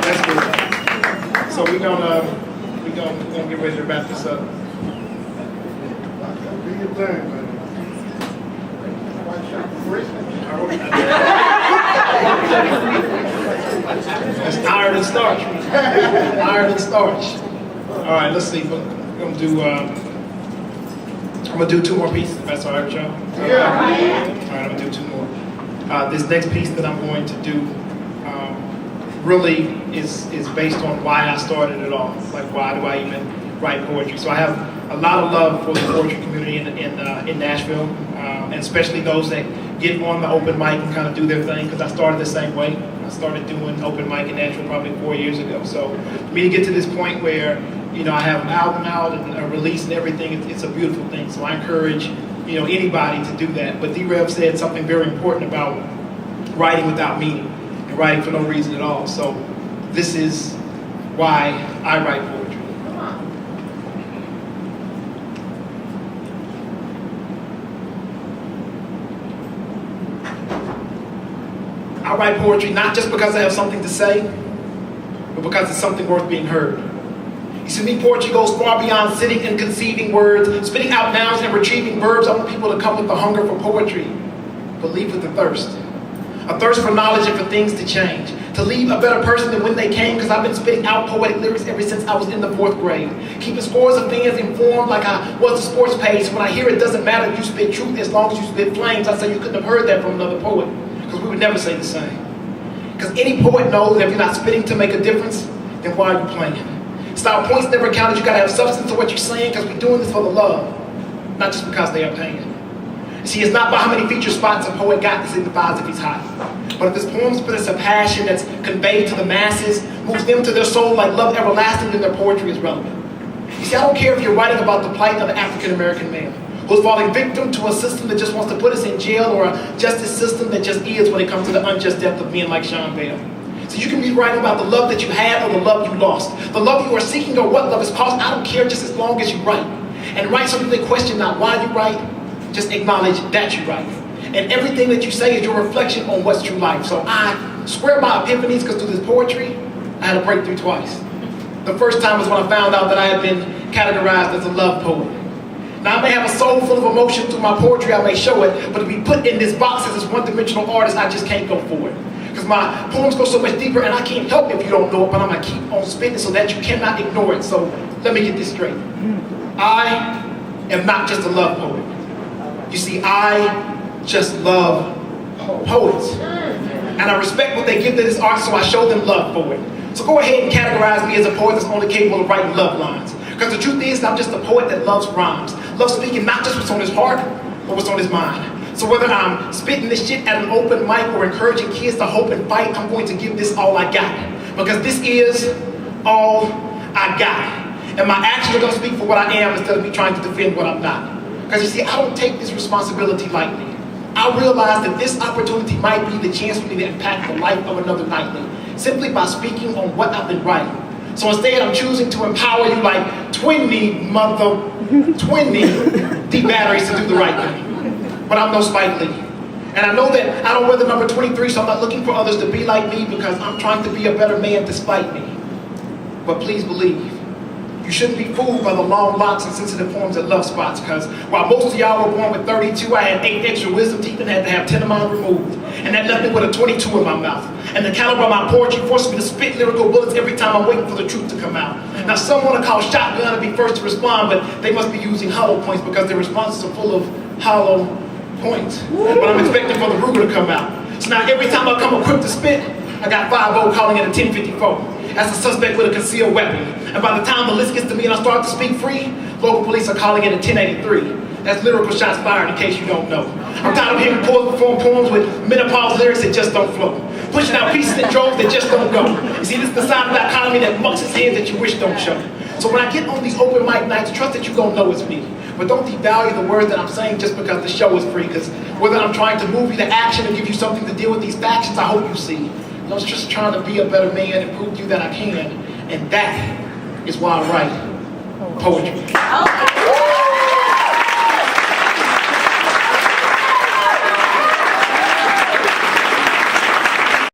That's good. So we're gonna get ready to wrap this up. Do your thing, man. That's iron and starch. Iron and starch. All right, let's see. I'm gonna do two more pieces. If that's all right, Joe. Yeah. All right, I'm gonna do two more. This next piece that I'm going to do really is based on why I started it all. Like, why do I even write poetry? So I have a lot of love for the poetry community in Nashville, and especially those that get on the open mic and kind of do their thing, because I started the same way. I started doing open mic in Nashville probably 4 years ago. So for me to get to this point where, I have an album out and a release and everything, it's a beautiful thing. So I encourage, anybody to do that. But D-Rev said something very important about writing without meaning and writing for no reason at all. So this is why I write poetry. I write poetry not just because I have something to say, but because it's something worth being heard. You see, me, poetry goes far beyond sitting and conceiving words, spitting out nouns and retrieving verbs. I want people to come with the hunger for poetry, but leave with the thirst. A thirst for knowledge and for things to change. To leave a better person than when they came, because I've been spitting out poetic lyrics ever since I was in the 4th grade. Keeping scores of fans informed like I was the sports page. When I hear it doesn't matter if you spit truth as long as you spit flames, I say you couldn't have heard that from another poet, because we would never say the same. Because any poet knows that if you're not spitting to make a difference, then why are you playing? Style points never counted. You gotta have substance to what you're saying, because we're doing this for the love, not just because they are paying. See, it's not by how many feature spots a poet got that signifies if he's hot. But if his poems possess a passion that's conveyed to the masses, moves them to their soul like love everlasting, then their poetry is relevant. You see, I don't care if you're writing about the plight of an African-American man who's falling victim to a system that just wants to put us in jail, or a justice system that just is when it comes to the unjust death of men like Sean Bell. So you can be writing about the love that you had or the love you lost, the love you are seeking or what love is cost. I don't care, just as long as you write. And write something that question not why you write, just acknowledge that you write. And everything that you say is your reflection on what's true life. So I swear my epiphanies, because through this poetry, I had a breakthrough twice. The first time was when I found out that I had been categorized as a love poet. Now I may have a soul full of emotion through my poetry, I may show it, but to be put in this box as this one-dimensional artist, I just can't go for it. Because my poems go so much deeper, and I can't help if you don't know it, but I'm gonna keep on spitting so that you cannot ignore it. So let me get this straight. I am not just a love poet. You see, I just love poets. And I respect what they give to this art, so I show them love for it. So go ahead and categorize me as a poet that's only capable of writing love lines. Because the truth is, I'm just a poet that loves rhymes. Loves speaking not just what's on his heart, but what's on his mind. So whether I'm spitting this shit at an open mic or encouraging kids to hope and fight, I'm going to give this all I got. Because this is all I got. And my actions are going to speak for what I am instead of me trying to defend what I'm not. Because you see, I don't take this responsibility lightly. I realize that this opportunity might be the chance for me to impact the life of another nightly, simply by speaking on what I've been writing. So instead, I'm choosing to empower you like 20 D batteries to do the right thing. But I'm no Spike Lee. And I know that I don't wear the number 23, so I'm not looking for others to be like me, because I'm trying to be a better man despite me. But please believe, you shouldn't be fooled by the long locks and sensitive forms and love spots, because while most of y'all were born with 32, I had 8 extra wisdom teeth and had to have 10 of mine removed. And that left me with a 22 in my mouth. And the caliber of my poetry forced me to spit lyrical bullets every time I'm waiting for the truth to come out. Now some want to call shotgun and be first to respond, but they must be using hollow points, because their responses are full of hollow points. But I'm expecting for the Ruger to come out. So now every time I come equipped to spit, I got 5-0 calling it a 1054. As a suspect with a concealed weapon. And by the time the list gets to me and I start to speak free, local police are calling it a 1083. That's lyrical shots fired, in case you don't know. I'm tired of hearing poets perform poems with menopause lyrics that just don't flow. Pushing out pieces in droves that just don't go. You see, this is the side of the economy that mucks its head that you wish don't show. So when I get on these open mic nights, trust that you don't know it's me. But don't devalue the words that I'm saying just because the show is free. Because whether I'm trying to move you to action and give you something to deal with these factions, I hope you see. I was just trying to be a better man and prove to you that I can. And that is why I write poetry.